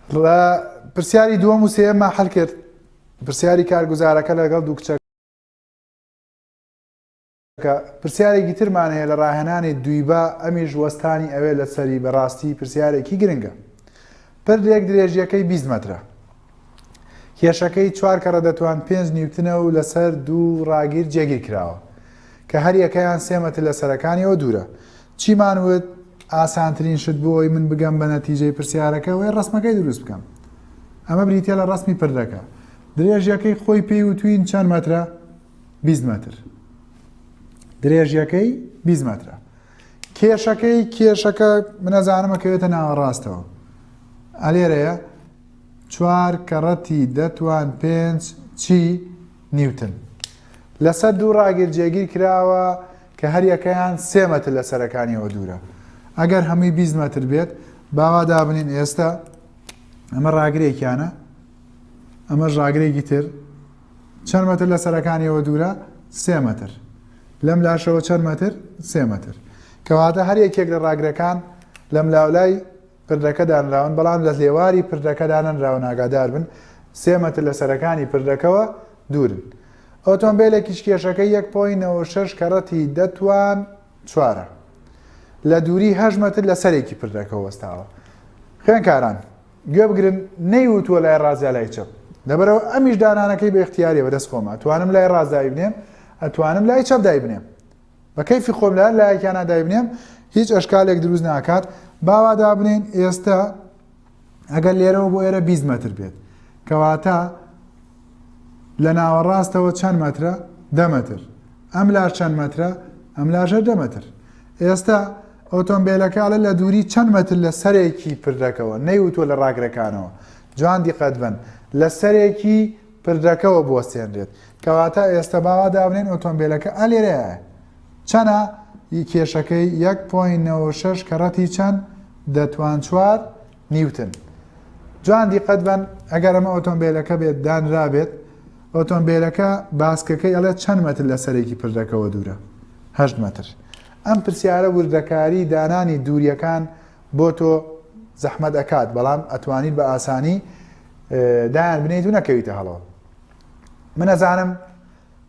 پرسیاری دووەم و سێەممە حەل کرد پرسیاری کارگوزارەکە لەگەڵ دوو کچەکە پرسیارێکی ترمان هەیە لە ڕاهێنانی دویبا ئەمیش وەستانی ئەوێ لە سەری بەڕاستی پرسیارێکی گرنگە پردێک درێژیەکەی 20 مەترە کێشەکەی 4 کەڕە دەتوان 5 نیوتنە و لەسەر دوو ڕاگیر جێگیر کراوە کە هەر یەکەیان 3 مەتر لە سەرەکانیەوە دوورە چیمان وت ئاسانترین شت بۆی من بگەم بە نەتیجەی پرسیارەکە وێ ڕسمەکەی دروست بکەم ئەمە بریتە لە ڕسمی پردەکە درێژیەکەی خۆی پێی وتوین چەند مەترە 20 مەتر درێژیەکەی 20 مەترە کێشەکە منەزانمەکەوێتە ناوەڕاستەوە ئەلێرەیە 4 کەڕەتی دەتوان 5 چی نیوتن لەسەر دوو ڕاگیر جێگیر کراوە کە هەر یەکەیان 3 مەتر لە سەرەکانیەوە دوورە ئەگەر هەمووی 20 مەتر بێت باوا دابنین ئێستا ئەمە ڕاگرێکیانە ئەمەش ڕاگرێکی تر چەند مەتر لە سەرەکانیەوە دوورە 3 مەتر لەم لاشەوە چەند مەتر 3 مەتر کەواتە هەر یەکێک لە ڕاگرەکان لەم لاولای پردەکە دانراون بەڵام لە لێواری پردەکە دانراون ئاگادار بن 3 مەتر لە سەرەکانی پردەکەوە دوورن ئۆتۆمبیلێکیش کێشەکەی 1.96 کەڕەتی دەتوان 4 لە دووری 8 مەتر لە سەرێکی پردەکە وەستاوە خوێنکاران گوێ بگرن نەیوتووە لای ڕازیا لای چەپ لەبەرەوە ئەمیش دانانەکەی بە اختیاریە بەدەست خۆمە ئەتوانم لای ڕاست دای بنێم ئەتوانم لای چەپ دای بنێم بە کەیفی خۆم لایەکیانە دای بنێم هیچ ئەشکالێک دروست ناکات باوا دابنین ئێستا ئەگەر لێرەوە بۆ ئێرە 20 مەتر بێت کەواتە لە ناوەڕاستەوە چەند مەترە 10 مەتر ئەم لاش چەند مەترە ئەم لاشە 10 مەتر ئێستا ئۆتۆمبیلەکە لە دووری چەند مەتر لە سەرێکی پردەکەەوە نەیوتوە لە ڕاگرەکانەوە جوان دیقەت بن لە سەرێکی پردەکەەوە بوەستێنرێت کەواتە ئێستا باوا دابنین ئۆتۆمبیلەکە ئەلێرەیە چەنە کێشەکەی 1.96 کەڕەتی چەند دەتوان 4 نیوتن جوان دیقەت بن ئەگەر ئەمە ئۆتۆمبیلەکە بێت دانرا بێت ئۆتۆمبیلەکە باسکەکەی ئەڵێ چەند مەتر لە سەرێکی پردەکەەوە دوورە 8 مەتر ئەم پرسیارە وردەکاری دانانی دووریەکان بۆ تۆ زەحمەت ئەکات بەڵام ئەتوانیت بە ئاسانی دایان بنیت و نەکەویتە هەڵەوە من ئەزانم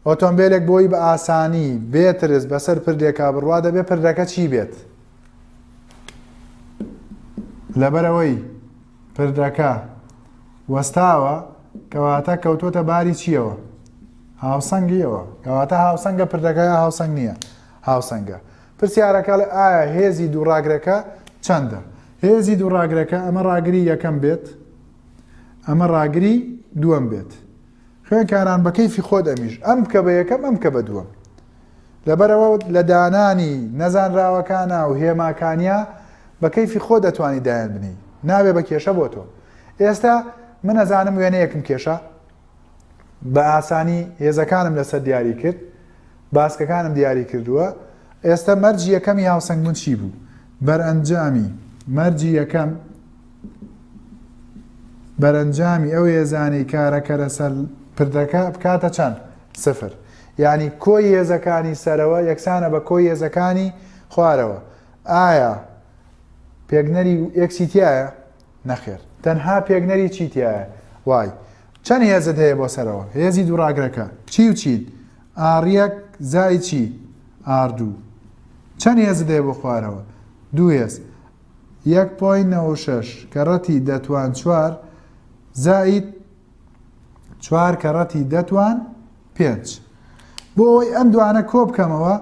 ئۆتۆمبیلێک بۆی بە ئاسانی بێترس بەسەر پردێکا بڕوا دەبێت پردەکە چی بێت لەبەرەوەی پردەکە وەستاوە کەواتە کەوتۆتە باری چیەوە هاوسەنگیەوە کەواتە هاوسەنگە پردەکەی هاوسەنگ نییە هاوسەنگە پرسیارەکە لە ئایا هێزی دووڕاگرەکە چەندە هێزی دووڕاگرەکە ئەمە ڕاگری یەکەم بێت ئەمە ڕاگری دووەم بێت خوێنکاران بە کەیفی خۆت ئەمیش ئەم بکە بە یەکەم ئەم کە بە دووەم لەبەرەوە لە دانانی نەزانراوەکانە و هێماکانیا بە کەیفی خۆ دەتوانی دایان بنی نابێ بە کێشە بۆ تۆ ئێستا من ئەزانم وێنەیەکم کێشە بە ئاسانی هێزەکانم لەسەر دیاری کرد باسکەکانم دیاری کردووە ئێستا مەرجی یەکەمی هاوسەنگبوون چی بوو بەرئەنجامی مەرجی یەکەم بەرەنجامی ئەو هێزانی کارەکە لەسەر پردەکە بکاتە چەند 0 یعنی کۆی هێزەکانی سەرەوە یەکسانە بە کۆی هێزەکانی خوارەوە ئایا پێگنەری یەکسیتیایە نەخێر تەنها پێگنەری چیتیایە وای چەند هێزت هەیە بۆ سەرەوە هێزی دووڕاگرەکە چی و چین ئاڕیەک زای چی ئاردوو چەند هێزت هەیە بۆ خوارەوە دوو هێز 1.96 کەڕەتی دەتوان 4 زائید 4 کەڕەتی دەتوان 5 بۆ ئەوەی ئەم دوانە کۆ بکەمەوە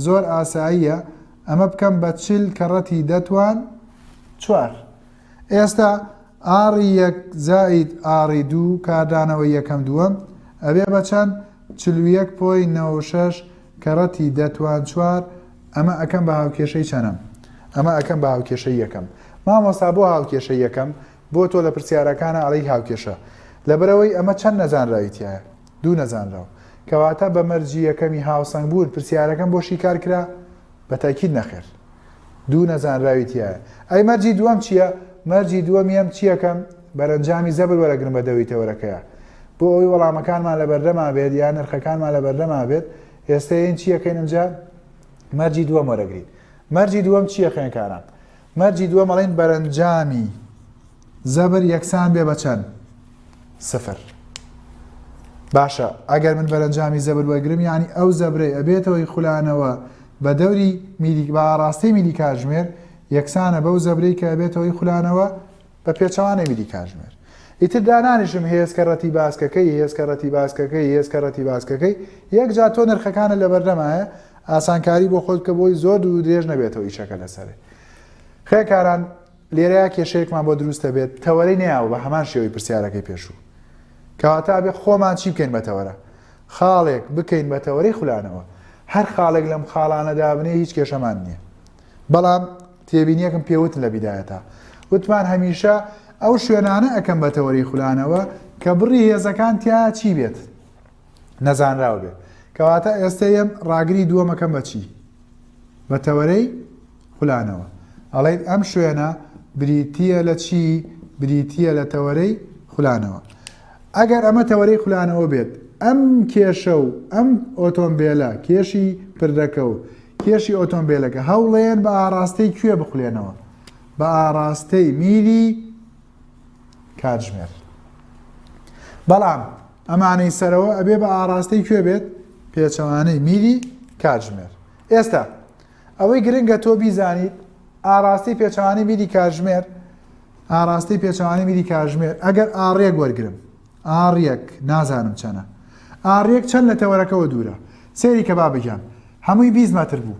زۆر ئاساییە ئەمە بکەم بە 40 کەڕەتی دەتوان 4 ئێستا ئاڕی 1 زائید ئاڕی 2 کاردانەوە یەکەم دووەم ئەبێ بە چەند 41.96 کەڕەتی دەتوان 4 ئەمە ئەەکەم بە هاوکێشەی چەنەم ئەمە ئەەکەم بە هاوکێشەی یەکەم مامۆستا بۆ هاوکێشە یەکەم بۆ تۆ لە پرسیارەکانە ئەڵەی هاوکێشە لەبەرەوەی ئەمە چەند نەزانراویتیایە دوو نەزانراوە کەواتە بە مەرجی یەکەمی هاوسەنگ بوون پرسیارەکەم بۆ شیکار کرا بە تاکید نەخێر دوو نەزانراویتیایە ئەی مەرجی دووەم چییە مەرجی دووەمیەم چیەکەم بەرەنجامی زەبر وەرەگرم بە دەوی تەوەرەکەیە بۆ ئەوی وەڵامەکانمان لە بەردەما بێت یان نرخەکانمان لە بەردەما بێت ئێستا این چیەکەین ئەمجا مەرجی دووەم وەرەگرین مەرجی دووەم چییە خوێنکاران مەرجی دووەم ئەڵێن بەرەنجامی زەبر یەکسان بێ بە چەند؟ سفر. باشە ئەگەر من بەرەنجامی زەبر وەرگرم یعنی ئەو زەبرەی ئەبێتەوەی خولانەوە بە دەوری بە ئاڕاستەی میلی کاتژمێر یەکسانە بەو زەبرەی کە ئەبێتەوەی خولانەوە بە پێچەوانەی میلی کاتژمێر. ئیتر دانانیشم هێزکە ڕەتی باسکەکەی هێزکە ڕەتی باسکەکەی هێزکە ڕەتی باسکەکەی یەک جا تۆ نرخەکانە لە بەردەمایە ئاسانکاری بۆ خۆت کە بۆی زۆر و درێژ نەبێتەوە ئیشەکە لەسەرێ. خێکاران لێرەیە کێشەیەکمان بۆ دروستە بێت تەوەرەی نەیاوە بە هەمان شێوەی پرسیارەکەی پێشوو. کەواتە بێ خۆمان چی بکەین بەتەوەرە؟ خاڵێک بکەین بە تەوەرەی خولانەوە. هەر خاڵێک لەم خاڵانە دابنێ هیچ کێشەمان نییە. بەڵام تێبینیەکم پێوتن لە بیدایەتە. وتمان هەمیشە ئەو شوێنانە ئەەکەم بە تەوەرەی خولانەوە کە بڕی هێزەکان تیا چی بێت؟ نەزانراوە بێت. کەواتە ئێستا ئێم ڕاگری دووەمەکەم بە چی؟ بە تەوەرەی خولانەوە. ئەڵێن ئەم شوێنە بریتیە لە چی؟ بریتیە لە تەوەرەی خولانەوە. ئەگەر ئەمە تەوەرەی خولانەوە بێت ئەم کێشە و ئەم ئۆتۆمبیلە کێشی پردەکە و کێشی ئۆتۆمبیلەکە هەوڵێن بە ئاراستەی کوێ بخولێنەوە؟ بە ئاراستەی میلی کاتژمێر. بەڵام ئەمانەی سەرەوە ئەبێ بە ئاراستەی کوێ بێت؟ پێچەوانەی میلی کاتژمێر. ئێستا ئەوەی گرنگە تۆ بیزانیت ئاراستەی پێچەوانەی میلی کاتژمێر ئاراستەی پێچەوانەی میلی کاتژمێر ئەگەر ئاڕێک وەرگرم ئاڕێک نازانم چەنە ئاڕێک چەند لە تەوەرەکەەوە دوورە سێری کە با بگەم هەمووی 20 مەتر بوو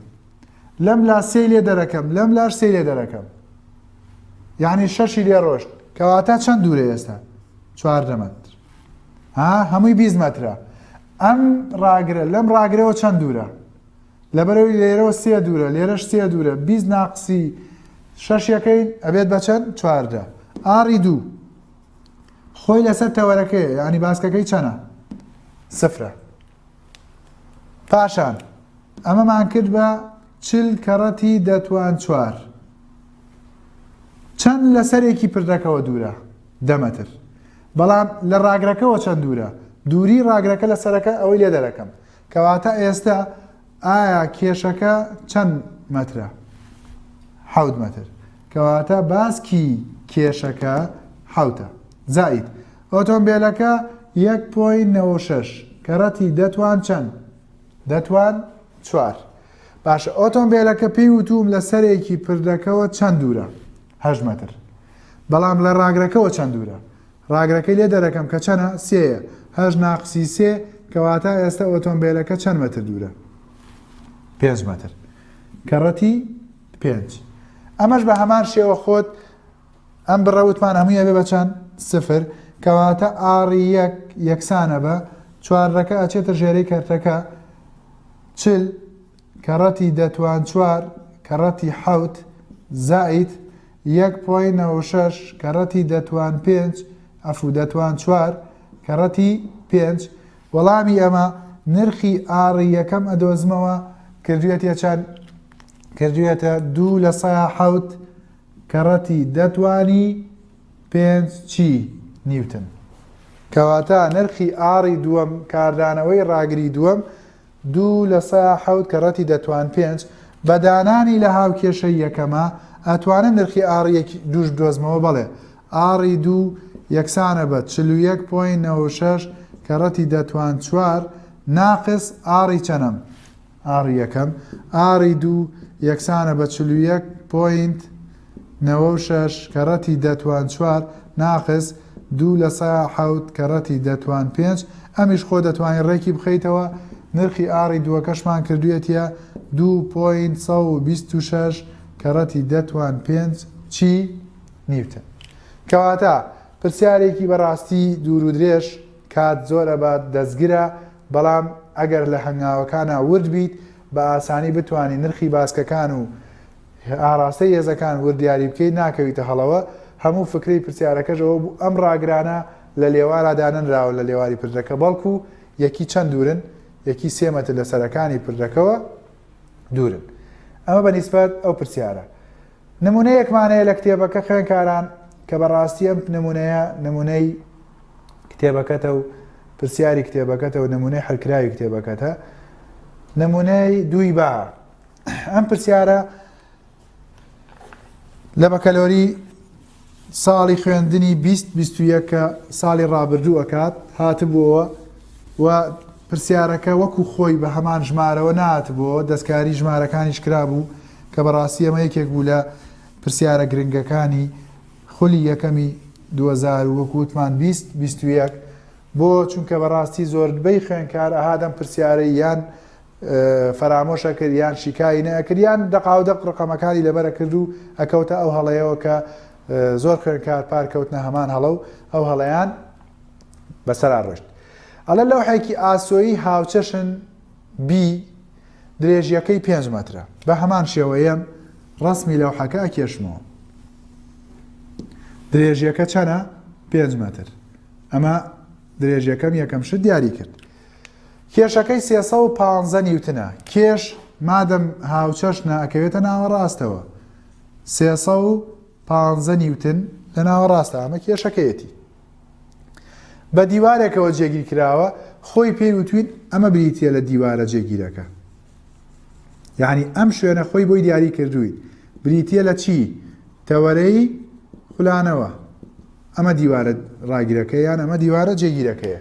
لەم لا سێ لێ دەرەکەم لەم لاش سێ لێ دەرەکەم یعنی شەشی لێ ڕۆشت کەواتە چەند دوورە ئێستا 4 مەتر هەمووی 20 مەترە ئەم ڕاگرە لەم ڕاگرەوە چەند دوورە لەبەرەوەی لێرەوە سێ دوورە لێرەش سێ دوورە 20 ناقسی 6 یەکەین ئەبێت بە چەند 4 ئاڕی 2 خۆی لەسەر تەوەرەکەی ینی باسکەکەی چەنە؟ سفرە. پاشان ئەمەمان کرد بە 40 کەڕەتی دەتوان 4 چەند لەسەرێکی پردەکەەوە دوورە 10 مەتر. بەڵام لە ڕاگرەکەەوە چەند دوورە؟ دووری ڕاگرەکە لەسەرەکە ئەوەی لێ دەرەکەم کەواتە ئێستا ئایا کێشەکە چەند مەترە؟ 7 مەتر. کەواتە باسکی کێشەکە 7 زائید ئۆتۆمبیلەکە 1.96 کەڕەتی دەتوان چەند؟ دەتوان 4. باشە ئۆتۆمبیلەکە پێی وتوم لە سەرێکی پردەکەەوە چەند دوورە؟ 8 مەتر. بەڵام لە ڕاگرەکەەوە چەند دوورە؟ ڕاگرەکەی لێ دەرەکەم کە چەنە؟ 3 8 ناقسی 3 کەواتە ئێستا ئۆتۆمبیلەکە چەند مەتر دوورە؟ 5 مەتر. کەڕەتی 5. ئەمەش بە هەمان شێوە خۆت ئەم بڕەوتمان هەمووی ئەبێ بە چەند؟ 0 کەواتە ئاڕی یەکسانە بە 4ەکە ئەچێتە ژێرەی کەرتەکە 40 کەڕەتی دەتوان 4 کەڕەتی 7 زائید 1.96 کەڕەتی دەتوان 5 ئەفو دەتوان 4 کەڕەتی 5 وەڵامی ئەمە نرخی ئاڕی یەکەم ئەدۆزمەوە کردوێتە چەند؟ کردوێتە 2/7 کەڕەتی دەتوانی 5 چی؟ نیوتن. کەواتە نرخی ئاڕی دووەم کاردانەوەی ڕاگری دووەم 2/7 کەڕەتی دەتوان 5 بەدانانی لە هاوکێشەی یەکەمە ئەتوانم نرخی ئاڕی دووش بدۆزمەوە بەڵێ ئاڕی 2 یەکسانە بە 41.96 کەڕەتی دەتوان 4 ناقص ئاڕی چەنەم؟ ئاڕی یەکەم ئاڕی 2 یەکسانە بە 41.96 کەڕەتی دەتوان 4 ناقص 2/7 کەڕەتی دەتوان 5 ئەمیش خۆ دەتوانین ڕێکی بخەیتەوە نرخی ئاڕی دووەکەشمان کردوێتە 2.26 کەڕەتی دەتوان 5 چی؟ نیوتن. کەواتە پرسیارێکی بەڕاستی دوور و درێژ کات زۆرە بە دەستگرە بەڵام ئەگەر لە هەنگاوەکانە ورد بیت بە ئاسانی بتوانین نرخی باسکەکان و ئاراستەی هێزەکان وردیاری بکەیت ناکەویتە هەڵەوە هەموو فکری پرسیارەکەشەوە بوو ئەم ڕاگرانە لە لێوارە دانراوە لە لێواری پردەکە بەڵکو یەکی چەند دوورن یەکی 3 مەتر لە سەرەکانی پردەکەەوە دوورن. ئەمە بە نیسبەت ئەو پرسیارە. نمونەیەکمانەیە لە کتێبەکە خوێنکاران کە بەڕاستی ئەم نمونەی کتێبەکەتە و پرسیاری کتێبەکەتە و نمونەی هەرکراوی کتێبەکەتە نمونەی دووی با. ئەم پرسیارە لە بەکەلۆری ساڵی خوێندنی 2021 کە ساڵی ڕابردوو ئەکات هاتبووە و پرسیارەکە وەکو خۆی بە هەمان ژمارەوە نهاتبووە دەستکاری ژمارەکانیش کرابوو کە بەڕاستی ئەمە یەکێک بوو لە پرسیارە گرنگەکانی خولی یەکەمی 2000 وەکووتمان 2021 بۆ چونکە بەڕاستی زۆربەی خوێنکار ئاهادەم پرسیارەی یان فەرامۆشە کرد یان شیکایی نەکرد یان دەقاودەق ڕقەمەکانی لەبەرە کرد و ئەکەوتە ئەو هەڵەیەوە کە زۆر خوێنکار پارکەوتنە هەمان هەڵە و ئەو هەڵەیان بەسەرا ڕۆشت. ئەڵە لەوحێکی ئاسۆیی هاوچەشن بی درێژیەکەی 5 مەترە بە هەمان شێوەیەم ڕسمی لەوحەکە ئەکێشمەوە. درێژیەکە چەنە 5 مەتر. ئەمە درێژیەکەم یەکەم شت دیاری کرد. کێشەکەی 315 نیوتنە. کێش مادەم هاوچەشنە ئەکەوێتە ناوەڕاستەوە 315 نیوتن لە ناوەڕاستە ئەمە کێشەکەیەتی. بە دیوارێکەوە جێگیر کراوە خۆی پێی وتوین ئەمە بریتە لە دیوارە جێگیرەکە. یعنی ئەم شوێنە خۆی بۆی دیاری کردووی بریتە لە چی؟ تەوەرەی خولانەوە. ئەمە دیوارە ڕاگیرەکە یان ئەمە دیوارە جێگیرەکەیە.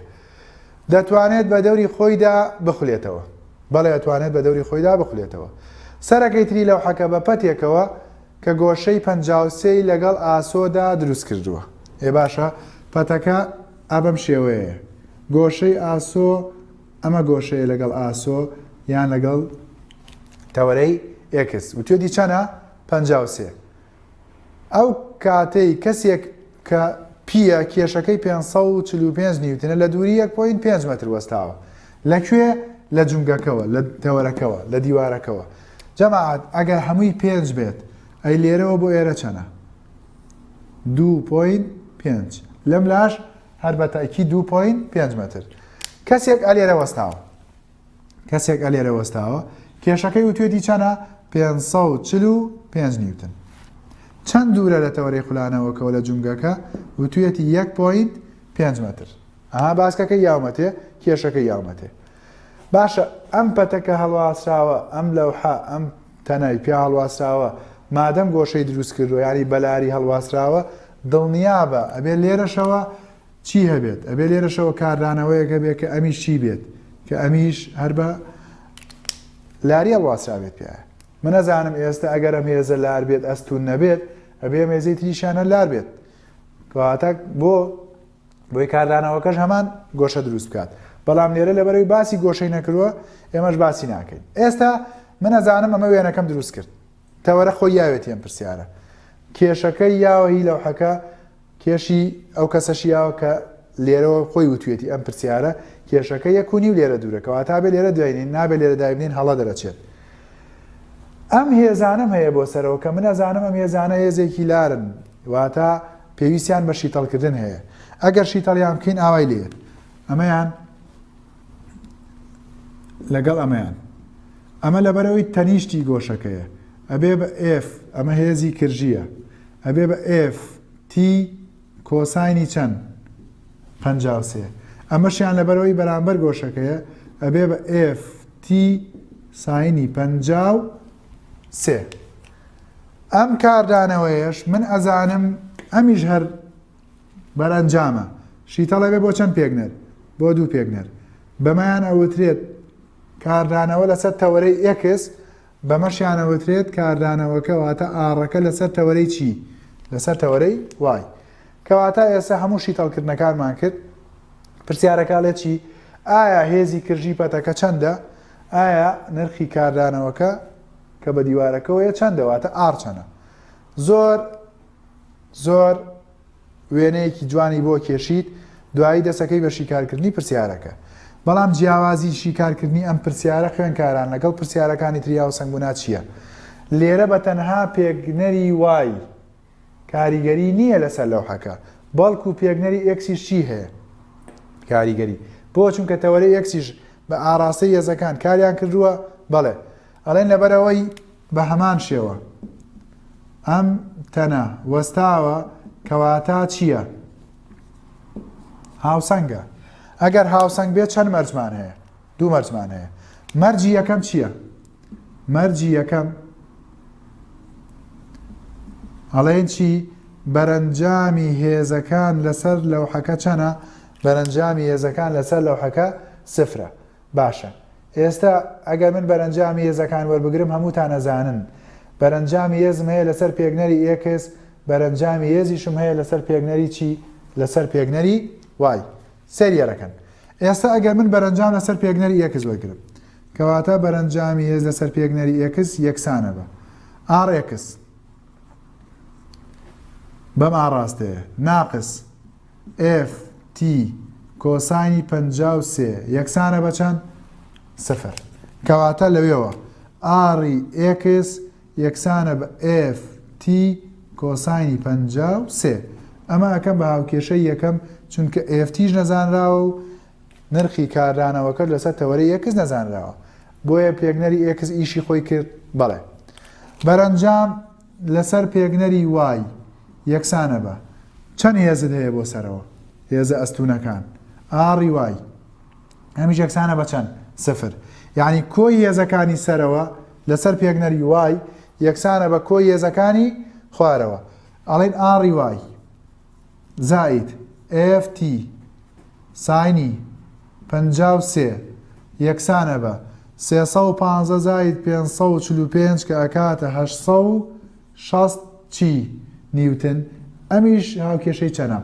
دەتوانێت بە دەوری خۆیدا بخولێتەوە. بەڵێ ئەتوانێت بە دەوری خۆیدا بخولێتەوە. سەرەکەی تری لەوحەکە بە پەتێکەوە کە گۆشەی 53 لەگەڵ ئاسۆدا دروست کردووە. ئێ باشە پەتەکە ئابەم شێوەیە. گۆشەی ئاسۆ ئەمە گۆشەیە لەگەڵ ئاسۆ یان لەگەڵ تەوەرەی ئێکس وتێدی چەنە 53. ئەو کاتەی کەسێک کە پیە کێشەکەی 545 نیوتنە لە دووری 1.5 مەتر وەستاوە. لەکوێ؟ لە جونگەکەوە لە تەوەرەکەوە لە دیوارەکەوە. جەماعەت ئەگەر هەمووی 5 بێت ئەی لێرەوە بۆ ئێرە چەنە؟ 2.5 لەم لاش هەر بە تاکی 2.5 مەتر. کەسێک ئەلێرە وەستاوە. کەسێک ئەلێرە وەستاوە کێشەکەی وتوێتی چەنە؟ 545 نیوتن. چەند دوورە لە تەوەرەی خولانەوەکەوە لە جونگەکە؟ وتوێتی 1.5 مەتر. ئەها باسکەکە یاومەتێ کێشەکە یاومەتێ. باشە ئەم پەتەکە هەڵواسراوە ئەم لەوحە ئەم تەنای پیا هەڵواسراوە مادەم گۆشەی دروست کردووە یانی بەلاری هەڵواسراوە دڵنیابە ئەبێ لێرەشەوە چی هەبێت؟ ئەبێ لێرەشەوە کاردانەوەیەکە بێت کە ئەمیش چی بێت؟ کە ئەمیش هەر بە لاری هەڵواسرابێت پیاە. من نەزانم ئێستا ئەگەر ئەم هێزە لار بێت ئەستون نەبێت ئەبێ مێزەی تریشانە لار بێت. کەواتە بۆی کاردانەوەکەش هەمان گۆشە دروست بکات. بەڵام لێرە لەبەرەوەی باسی گۆشەی نەکردووە ئێمەش باسی ناکەین. ئێستا من نەزانم ئەمە وێنەکەم دروست کرد. تەوەرە خۆی یاوێتی ئەم پرسیارە. کێشەکەی یاوە هی لەوحەکە کێشی ئەو کەسەشی یاوە کە لێرەوە خۆی وتوێتی ئەم پرسیارە کێشەکە 1.5 لێرە دوورەکەەوە تا بێ لێرە دوێنین نابێ لێرە دابنین هەڵە دەرەچێت. ئەم هێزانم هەیە بۆ سەرەوە کە من ئەزانم ئەم هێزانە هێزێکی لارن واتە پێویستیان بە شیتەڵکردن هەیە. ئەگەر شیتەڵیان بکەین ئاوای لێت ئەمەیان لەگەڵ ئەمەیان ئەمە لەبەرەوەی تەنیشتی گۆشەکەیە ئەبێ بە F ئەمە هێزی کرژیە ئەبێ بە F T کۆساینی چەند 53 ئەمەشیان لەبەرەوەی بەرامبەر گۆشەکەیە ئەبێ بە F T ساینی 53. ئەم کاردانەوەیەش من ئەزانم ئەمیش هەر بەرەنجامە شیتەڵێ بێ بۆ چەند پێگنەر؟ بۆ 2 پێگنەر. بەمەیان ئەوترێت کاردانەوە لەسەر تەوەرەی ئێکس بەمەشیان ئەوترێت کاردانەوەکە واتە ئاڕەکە لەسەر تەوەرەی چی؟ لەسەر تەوەرەی وای. کەواتە ئێستا هەموو شیتەڵکردنەکانمان کرد. پرسیارەکە لێت چی؟ ئایا هێزی کرژی پەتەکە چەندە؟ ئایا نرخی کاردانەوەکە کە بە دیوارەکەوەیە چەندەواتە ئار چەنە؟ زۆر وێنەیەکی جوانی بۆ کێشید دوایی دەسەکەی بە شیکارکردنی پرسیارەکە. بەڵام جیاوازی شیکارکردنی ئەم پرسیارە خوێنکاران لەگەڵ پرسیارەکانی تریا و سنگبوونا چییە؟ لێرە بە تەنها پێگنەری وای کاریگەری نییە لەسەر لەوحەکە بەڵکو پێگنەری ئێکسیش چی هەیە؟ کاریگەری. بۆ چونکە تەوەرەی ئێکسیش بە ئاراستەی هێزەکان کاریان کردووە بەڵێ ئەڵێن لەبەرەوەی بە هەمان شێوە ئەم تەنە وەستاوە کەواتە چییە؟ هاوسەنگە. ئەگەر هاوسەنگ بێت چەند مەرجمان هەیە؟ 2 مەرجمان هەیە. مەرجی یەکەم چییە؟ مەرجی یەکەم ئەڵێن چی؟ بەرەنجامی هێزەکان لەسەر لەوحەکە چەنە؟ بەرەنجامی هێزەکان لەسەر لەوحەکە سفرە. باشە، ئێستا ئەگەر من بەرەنجامی هێزەکان وەربگرم هەمووتان ئەزانن بەرەنجامی هێزم هەیە لەسەر پێگنەری ئێکس، بەرەنجامی هێزیشم هەیە لەسەر پێگنەری چی؟ لەسەر پێگنەری وای. سەریەرەکەن. ئێستا ئەگەر من بەرەنجام لەسەر پێگنەری ئێکس وەرگرم، کەواتە بەرەنجامی هێز لەسەر پێگنەری ئێکس یەکسانە بە ئار ئێکس بەم ئاڕاستەیە ناقس ئف تی کۆسانی 53 یەکسانە بە چەند؟ سفر. کەواتە لەوێەوە ئاری ئێکس یەکسانە بە ئف تی کۆسانی 53. ئەمە ئەەکەم بە هاوکێشەی یەکەم چونکە ئفتیش نەزانراوە و نرخی کاردانەوەکە لەسەر تەوەرەی ئێکس نەزانراوە، بۆیە پێگنەری ئێکس ئیشی خۆی کرد. بەڵێ بەرەنجام لەسەر پێگنەری وای یەکسانە بە چەند هێزت هەیە بۆ سەرەوە؟ هێزە ئەستونەکان ئاری وای هەمیش یەکسانە بە چەند؟ سفر. یعنی کۆی هێزەکانی سەرەوە لەسەر پێگنەری وای یەکسانە بە کۆی هێزەکانی خوارەوە. ئەڵێن ئاری وای زائید ئف تی ساینی 53 یەکسانە بە 350 زائید 545 کە ئەکاتە 860 چی؟ نیوتن. ئەمیش هاوکێشەی چەنە؟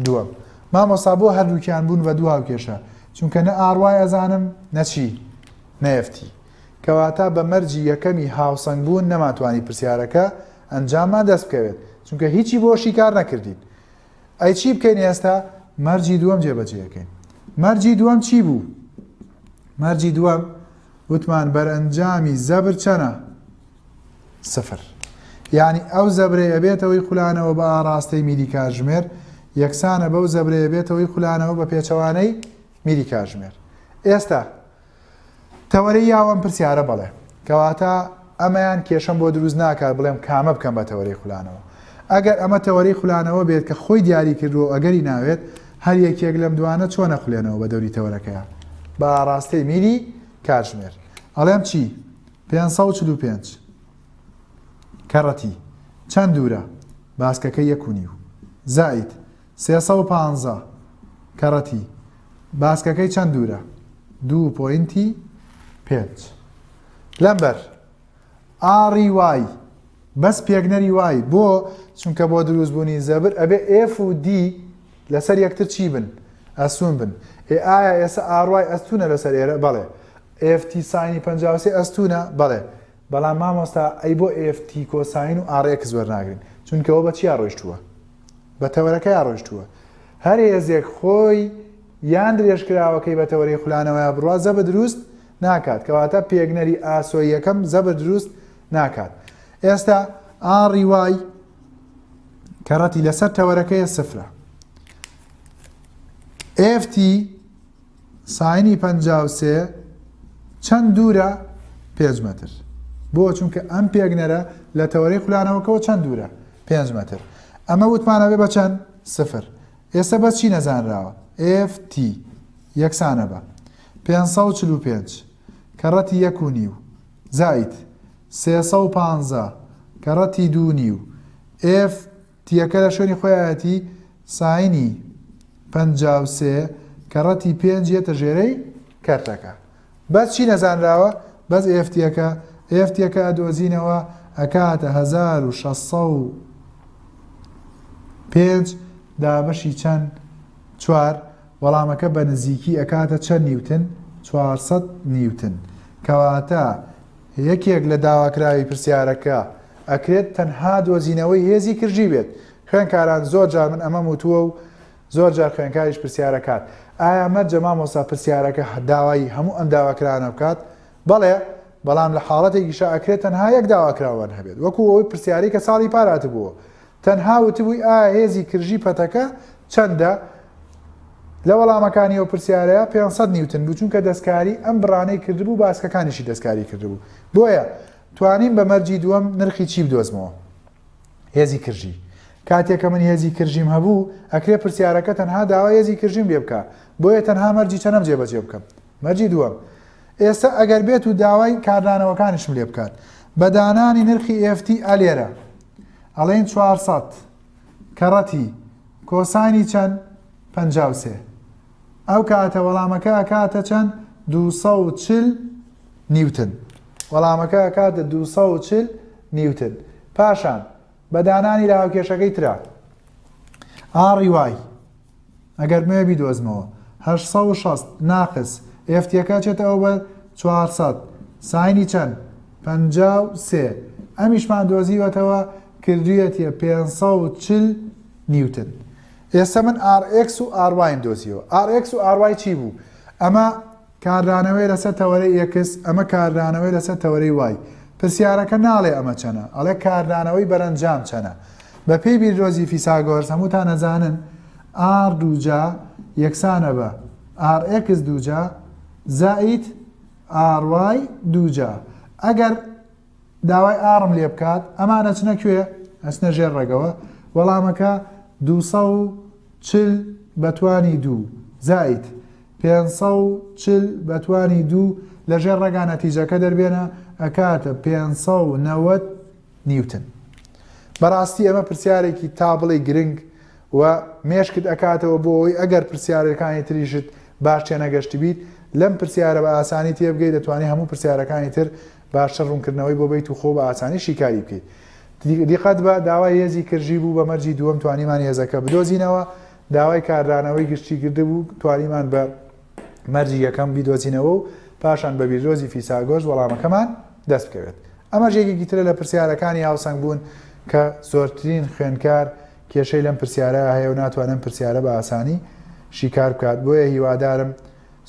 دووەم. مامۆستا بۆ هەردووکیان بوون بە دوو هاوکێشە، چونکە نە ئاڕوای ئەزانم نەچی نەفتی، کەواتە بە مەرجی یەکەمی هاوسەنگ بوون نەماتوانی پرسیارەکە ئەنجاممان دەست بکەوێت، چونکە هیچی بۆشی کار نەکردین. ئەی چی بکەین ئێستا؟ مەرجی دووەم جێبەجێەکەین. مەرجی دووەم چی بوو؟ مەرجی دووەم وتمان بەرئەنجامی زەبر چەنە؟ سفر. یعنی ئەو زەبرەیە بێتەوەی خولانەوە بە ئاڕاستەی میری کاتژمێر یەکسانە بەو زەبرەیە بێتەوەی خولانەوە بە پێچەوانەی میری کاتژمێر. ئێستا تەوەرەی یاوەم پرسیارە بەڵێ، کەواتە ئەمەیان کێشەم بۆ دروست ناکات بڵێم کامە بکەم بە تەوەرەی خولانەوە. ئەگەر ئەمە تەوەرەی خولانەوە بێت کە خۆی دیاری کردووە ئەگەری ناوێت هەر یەکێک لەم دوانە چۆنە خوڵێنەوە بە دەوری تەوەرەکەیە بە ئاڕاستەی میری کاتژمێر. ئەڵێم چی؟ 545 کەڕەتی چەند دوورە؟ باسکەکەی 1.5 زائید 350 کەڕەتی باسکەکەی چەند دوورە؟ 2.5 لەمبەر ئاری وای بەس پێگنەری وای بۆ چونکە بۆ دروستبوونی زەبر ئەبێ ئف و دی لەسەر یەکتر چی بن؟ ئەستون بن. ئایا ئێستا ئاڕوای ئەستونە لەسەر ئێرە؟ بەڵێ. ئفتی ساینی 53 ئەستونە؟ بەڵێ. بەڵام مامۆستا ئەی بۆ ئفتی کۆساین و ئاڕێکس وەرناگرین چونکەەوە بە چی ڕۆیشتووە؟ بە تەوەرەکەی ڕۆیشتووە. هەر هێزێک خۆی یان درێژکراوەکەی بە تەوەرەی خولانەوەی بڕوا زەبر دروست ناکات، کەواتە پێگنەری ئاسۆی یەکەم زەبر دروست ناکات. ئێستا ئاری وای کەڕەتی لەسەر تەوەرەکەیە سفرە. ئفتی ساینی 53 چەند دوورە؟ 5 مەتر. بۆ چونکە ئەم پێگنەرە لە تەوەرەی خولانەوەکەەوە چەند دوورە؟ 5 مەتر. ئەمە وتمانەوێ بە چەند؟ سفر. ئێستا بەس چی نەزانراوە؟ ft یەکسانە بە 545 کەڕەتی 1.5 زائید 350 کەڕەتی 2.5 f تیەکە لە شوێنی خۆیەتی ساینی 53 کەڕەتی 5 یەتە ژێرەی کەرتەکە. بەس چی نەزانراوە؟ بەس ئفتیەکە ئەدۆزینەوە ئەکاتە 1605 دابەشی چەند؟ 4 وەڵامەکە بە نزیکی ئەکاتە چەند نیوتن؟ 400 نیوتن. کەواتە یەکێک لە داواکراوی پرسیارەکە ئەکرێت تەنها دۆزینەوەی هێزی کردژی بێت. خوێنکاران زۆر جار من ئەمە وتووە و زۆر جار خوێنکاریش پرسیارەکات ئایا مەرجە مامۆستا پرسیارەکە داوای هەموو ئەم داواکرانە بکات؟ بەڵێ، بەڵام لە حاڵەتێکیشە ئەکرێت تەنها یەک داواکراوان هەبێت، وەکو ئەوەی پرسیاری کە ساڵی پارات بووە تەنها وتبووی ئایا هێزی کردژی پەتەکە چەندە؟ لە وەڵامەکانی ئەو پرسیارەیە 500 نیوتن بوو چونکە دەستکاری ئەم بڕانەی کردبوو باسکەکانیشی دەستکاری کردبوو. بۆیە توانین بە مەرجی دووەم نرخی چی بدۆزمەوە؟ هێزی کردژی. کاتێکە من هێزی کردژیم هەبوو ئەکرێت پرسیارەکە تەنها داوای هێزی کردژیم لێ بکە، بۆیە تەنها مەرجی چەندەم جێبەجێ بکەم؟ مەرجی دووەم. ئێستا ئەگەر بێت و داوای کاردانەوەکانیشم لێ بکات بە دانانی نرخی ئفتی ئەلێرە ئەڵێن 400 کەڕەتی کۆسانی چەند 53 ئەو کاتە وەڵامەکە کاتە چەند 240 نیوتن وەڵامەکە کاتە 240 نیوتن پاشان بەدانانی لاوکێشەکەی ترا ئاڕی وای ئەگەر مێ بیدۆزمەوە 860 ناقص ئێفتیەکە چێتەوە بە 400 ساینی چەند 53 ئەمیشمان دۆزیوەتەوە کردویەتیە 540 نیوتن ئێستا من RX و RY دۆزیەوە RX و RY چی بوو؟ ئەمە کاردانەوەی لەسەر تەوەرەی X ئەمە کاردانەوەی لەسەر تەوەرەی Y پرسیارەکە ناڵێ ئەمە چەنە ئەڵێ کاردانەوەی بەرەنجام چەنە بە پێی بیرۆزی فیساگۆرس هەمووتان نەزانن R دووجا یەکسانە بە RX دووجا زائید RY دووجا ئەگەر داوای ئارم لێ بکات ئەمانە چنە کوێ ئەچنە ژێر ڕێگەوە وەڵامەکە 240 بەتوانی 2 زائید 540 بەتوانی 2 لە ژێر ڕێگا نەتیجەکە دەربێنە ئەکاتە 590 نیوتن بەڕاستی ئەمە پرسیارێکی تا بڵێ گرنگ و مێشکت ئەکاتەوە بۆ ئەوەی ئەگەر پرسیارەکانی تریشت باش تێنەگەشتی بیت لەم پرسیارە بە ئاسانی تێبگەیت دەتوانانی هەموو پرسیارەکانی تر باشتر ڕوونکردنەوەی بۆ بیت و خۆ بە ئاسانی شیکاری بکەیت دیقەت بە داوای هێزی کردژی بوو بە مەرجی دووەم توانیمان هێزەکە بدۆزینەوە داوای کاردانەوەی گشتی کرده بوو توانیمان بە مەرجی یەکەم بیدۆزینەوە و پاشان بە بیرۆزی فیساگۆش وەڵامەکەمان دەست بکەوێت ئەمە ژێگێکی ترە لە پرسیارەکانی هاوسەنگ بوون کە زۆرترین خوێندکار کێشەی لەم پرسیارە هەیە و ناتوانم پرسیارە بە ئاسانی شیکار بکات بۆیە هیوادارم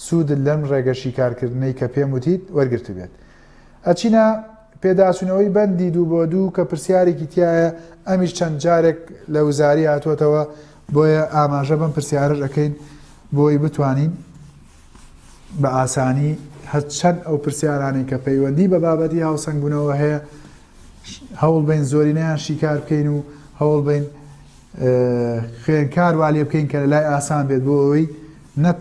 سوودت لەم ڕێگە شیکارکردنەی کە پێم وتیت وەرگرت بێت ئەچینە پێداچوونەوەی بەندی 2 کە پرسیارێکی تایە ئەمیش چەند جارێک لە وزاری هاتوۆتەوە بۆیە ئاماژە بەم پرسیارە ئەەکەین بۆی بتوانین بە ئاسانی هەرچەند ئەو پرسیارانەی کە پەیوەندی بە بابەتی هاوسەنگ بوونەوە هەیە هەوڵ بین زۆرینەیان شیکار بکەین و هەوڵ بین خوێنکار وا لێ بکەین کە لە لای ئاسان بێت بۆ ئەوەی نەت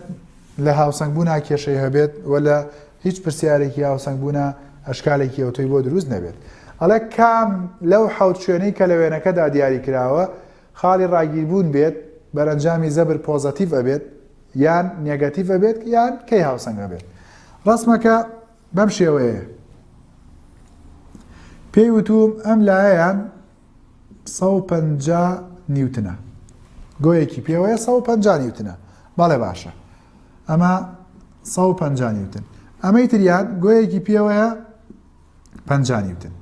لە هاوسەنگ بوونا کێشەی هەبێت ولا هیچ پرسیارێکی هاوسەنگ بوونا ئەشکالێکی ئەوتۆی بۆ دروست نەبێت ئەڵێ کام لەو حەوت شوێنەی کە لە وێنەکەدا دیاری کراوە خاڵی ڕاگیربوون بێت بەرەنجامی زەبر پۆزەتیڤ ئەبێت یان نێگەتیڤ ئەبێت یان کەی هاوسەنگ ئەبێت ڕسمەکە بەم شێوەیە پێی وتوم ئەم لایەیان 150 نیوتنە گۆیەکی پێوەیە 150 نیوتنە بەڵێ باشە ئەمە 150 نیوتن ئەمەی تریان گۆیەکی پێوەیە 50 نیوتن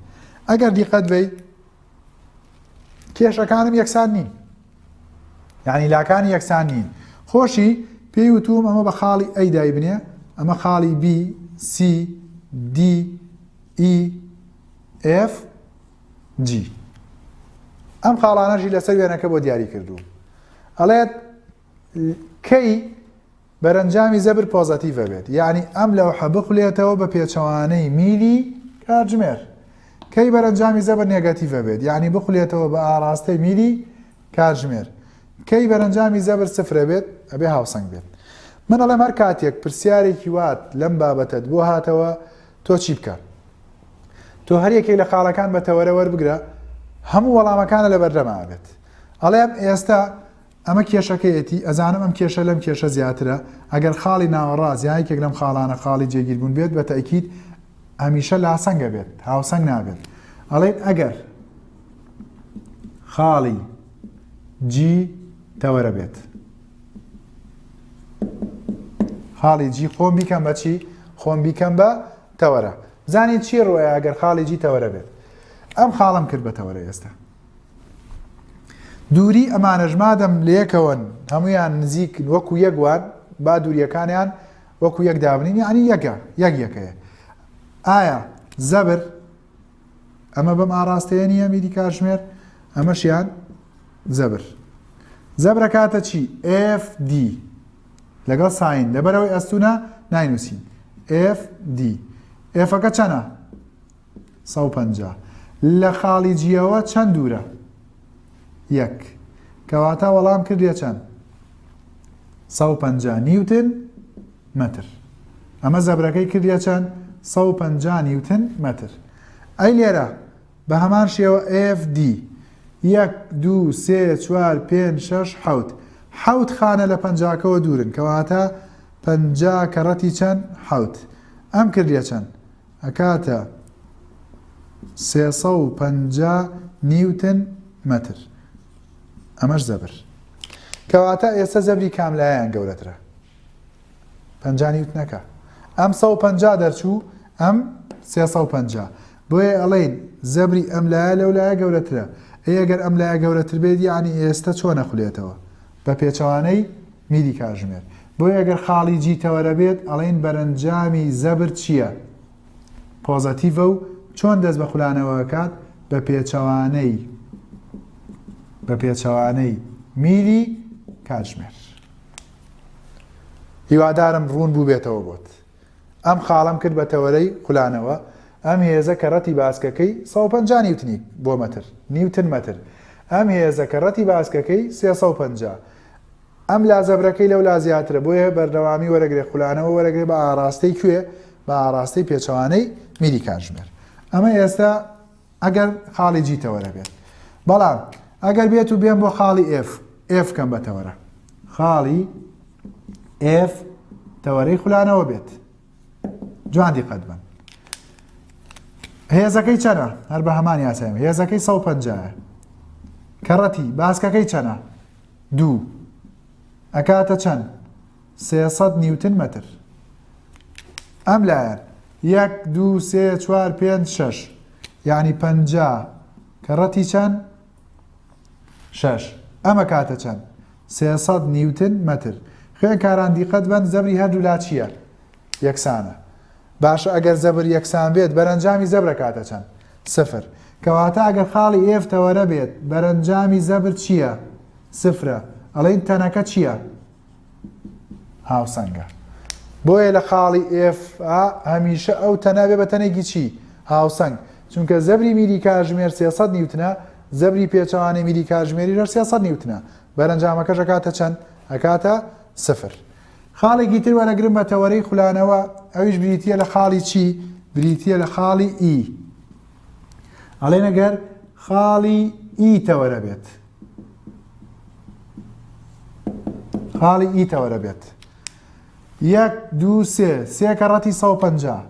ئەگەر دیقەت بێ کێشەکانم یەکسان نین یعنی لاکانی یەکسان نین خۆشی پێی وتوم ئەمە بە خاڵی ئەی دای بنێ ئەمە خاڵی B C D E F G ئەم خاڵانەژی لەسەر وێنەکە بۆ دیاری کردو ئەڵێت کەی بەرەنجامی زەبر پۆزەتیڤ بێت یعنی ئەم لەوحە بخولێتەوە بە پێچەوانەی میلی کاتژمێر کەی بەرەنجامی زەبر نێگەتیڤ بێت یعنی بخولێتەوە بە ئاراستەی میلی کاتژمێر کەی بەرەنجامی زەبر سفرە بێت ئەبێ هاوسەنگ بێت من ئەڵێم هەر کاتێک پرسیارێکی وات لەم بابەتت بۆ هاتەوە تۆ چی بکە تۆ هەر یەکێک لە خاڵەکان بە تەوەرە وەربگرە هەموو وەڵامەکانە لە بەردەما بێت ئەڵێم ئێستا ئەمە کێشەکەیەتی ئەزانم ئەم کێشە لەم کێشە زیاترە ئەگەر خاڵی ناوەڕاز یایکێک لەم خاڵانە خاڵی جێگیربوون بێت بە تەکید هەمیشە لاسەنگە بێت هاوسەنگ نابێت ئەڵێن ئەگەر خاڵی جی تەوەرە بێت خاڵی جی خۆم بیکەم بە چی؟ خۆم بیکەم بە تەوەرە بزانین چی ڕۆیە ئەگەر خاڵی جی تەوەرە بێت ئەم خاڵم کرد بە تەوەرە ئێستا دووری ئەمانەژمادەم لەیەکەوەن هەمویان نزیک وەکو یەکوان با دووریەکانیان وەکو یەک دابنین یعنی یەکەیە ئایا زەبر ئەمە بەم ئاراستەیە نییە میری کاتژمێر ئەمەشیان زەبر کاتە چی FD لەگەڵ ساین لەبەرەوەی ئەستونە ناینووسین FD Fەکە چەنە 150 لە خاڵی جیەوە چەند دوورە یەک کەواتە وەڵام کردیە چەند 150 نیوتن مەتر ئەمە زەبرەکەی کردیە چەند 150 نیوتن مەتر ئەی لێرە بە هەمان شێوە FD 1 2 3 4 5 6 7 7 خانە لە پەنجاکەوە دوورن کەواتە 50 کەڕەتی چەند 7 ئەم کردیە چەند ئەکاتە 350 نیوتن مەتر ئەمەش زەبر کەواتە ئێستا زەبری کاملایان گەورەترە 50 نیوتنەکە ئەم 150 دەرچوو ئەم 350 بۆیە ئەڵێن زەبری ئەم لایە لەو لایە گەورەترە ئەگەر ئەم لایە گەورەتر بێت یعنی ئێستا چۆن نەخولێتەوە بە پێچەوانەی میری کاتژمێر بۆیە ئەگەر خاڵی جیتەوەرە بێت ئەڵێن بەرەنجامی زەبر چییە پۆزەتیڤە و چۆن دەست بە خولانەوە کات بە پێچەوانەی میری کاتژمێر هیوادارم ڕوون بوو بێتەوە بۆت ئەم خاڵم کرد بە تەوەرەی خولانەوە ئەم هێزە کەڕەتی باسکەکەی 150 نیوتنی بۆ مەتر نیوتن مەتر ئەم هێزە کەڕەتی باسکەکەی 350 ئەم لازەبرەکەی لەو لا زیاترە بۆیە بەردەوامی وەرەگرێ خولانەوە وەرەگرێ بە ئاراستەی کوێ بە ئاراستەی پێچەوانەی میری کاتژمێر ئەمە ئێستا ئەگەر خاڵی جیتەوەرە بێت بەڵام ئەگەر بێت و بێن بۆ خاڵی F کەم بە تەوەرە خاڵی F تەوەرەی خولانەوە بێت جوان دیقەت بن هێزەکەی چەنە هەر بە هەمان یاسایمە هێزەکەی 150 کەڕەتی باسکەکەی چەنە 2 ئەکاتە چەند 300 نیوتن مەتر ئەم لایەن 1 2 3 4 5 6 یعنی 50 کەڕەتی چەند 6 ئەمە کاتە چەند 300 نیوتن مەتر خوێنکاران دیقەت بن زەبری هەردوو لا چییە یەکسانە باشە ئەگەر زەبر یەکسان بێت بەرەنجامی زەبرە کاتە چەند 0 کەواتە ئەگەر خاڵی F تەوەرە بێت بەرەنجامی زەبر چییە 0 ئەڵێن تەنەکە چییە هاوسەنگە بۆیە لە خاڵی F هەمیشە ئەو تەنە بێ بە تەنێکی چی هاوسەنگ چونکە زەبری میری کاتژمێر 300 نیوتنە زەبری پێچەوانەی میری کاتژمێری 300 نیوتنە بەرەنجامەکەش ئەکاتە چەند ئەکاتە 0 خاڵێکی تر وەرەگرم بە تەوەرەی خولانەوە ئەویش بریتیە لە خاڵی چی بریتیە لە خاڵی E ئەڵێن ئەگەر خاڵی E تەوەرە بێت خاڵی E تەوەرە بێت 1 2 3 3 کەڕەتی 150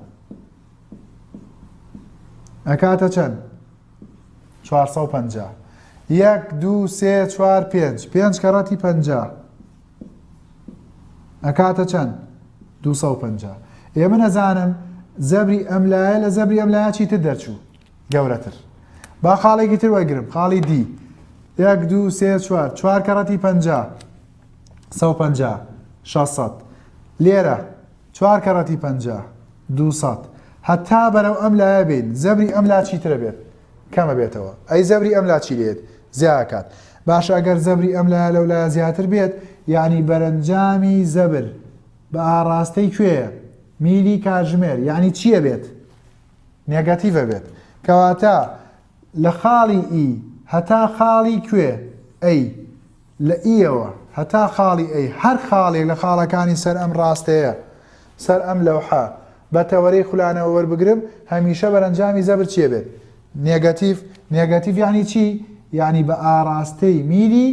ئەکاتە چەند 450 1 2 3 4 5 5 کەڕەتی 50 ئەکاتە چەند 250 ئێمە نەزانم زەبری ئەم لایە لە زەبری ئەم لایە چیتر دەرچوو گەورەتر با خاڵێکی تر وەرگرم خاڵی D 1 2 3 4 4 کەڕەتی 50 150 600 لێرە 4 کەڕەتی 50 200 هەتا بەرەو ئەم لایە بین زەبری ئەم لا چیترە بێت کەمە بێتەوە ئەی زەبری ئەم لا چی لێت زیاکات باش ئەگەر زەبری ئەم لایە لەو لایە زیاتر بێت یعنی بەرەنجامی زەبر بە ئاراستەی کوێیە میری کاتژمێر یعنی چییە بێت نێگاتیڤە بێت کەواتە لە خاڵی E هەتا خاڵی کوێ ئەی لە ئیەوە هەتا خاڵی ئەی هەر خاڵێک لە خاڵەکانی سەر ئەم ڕاستەیە سەر ئەم لەوحە بە تەوەرەی خولانەوە وەربگرم هەمیشە بەرەنجامی زەبر چیە بێت نێگاتیڤ یعنی چی یعنی بە ئاراستەی میری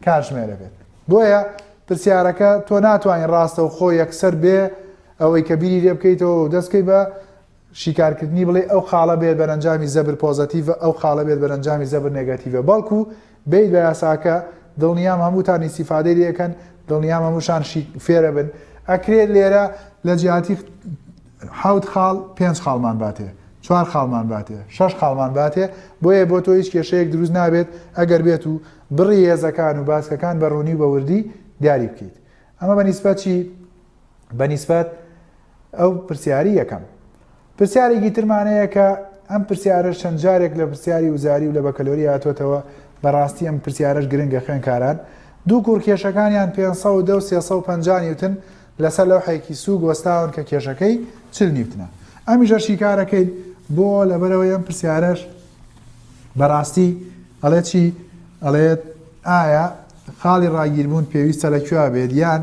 کاتژمێرە بێت بۆیە پرسیارەکە تۆ ناتوانین ڕاستە و خۆ یەکسەر بێ ئەوەی کە بیری لێ بکەیتەوە و دەستکەی بە شیکارکردنی بڵێ ئەو خاڵە بێت بەرەنجامی زەبر پۆزەتیڤە ئەو خاڵە بێت بەرەنجامی زەبر نێگاتیڤە بەڵکو بیت بە یاساکە دڵنیام هەمووتان ئیستیفادەی لێکەن دڵنیام هەمووشان فێرە بن ئەکرێت لێرە لە جیاتی 7 خاڵ 5 خاڵمان باتێ 4 خاڵمان باتێ 6 خاڵمان باتێ بۆیە بۆ تۆ هیچ کێشەیەک دروست نابێت ئەگەر بێت و بڕی هێزەکان و باسکەکان بە ڕوونی و بە وردی دیاری بکەیت ئەمە بەنیسبەت چی بەنیسبەت ئەو پرسیاری یەکەم پرسیارێکی ترمانەیە کە ئەم پرسیارە چەند جارێک لە پرسیاری وزاری و لە بەکەلۆری هاتوۆتەوە بەڕاستی ئەم پرسیارەش گرنگە خوێنکاران دوو کوڕکێشەکانیان 510 و 350 نیوتن لەسەر لەوحەیەکی سووگ وەستاون کە کێشەکەی 40 نیوتنە ئەمیژە شیکارەکەیت بۆ لەبەرەوەی ئەم پرسیارەش بەڕاستی ئەڵێ چی ئەڵێت ئایا خاڵی ڕاگیربوون پێویستە لەکوێ بێت یان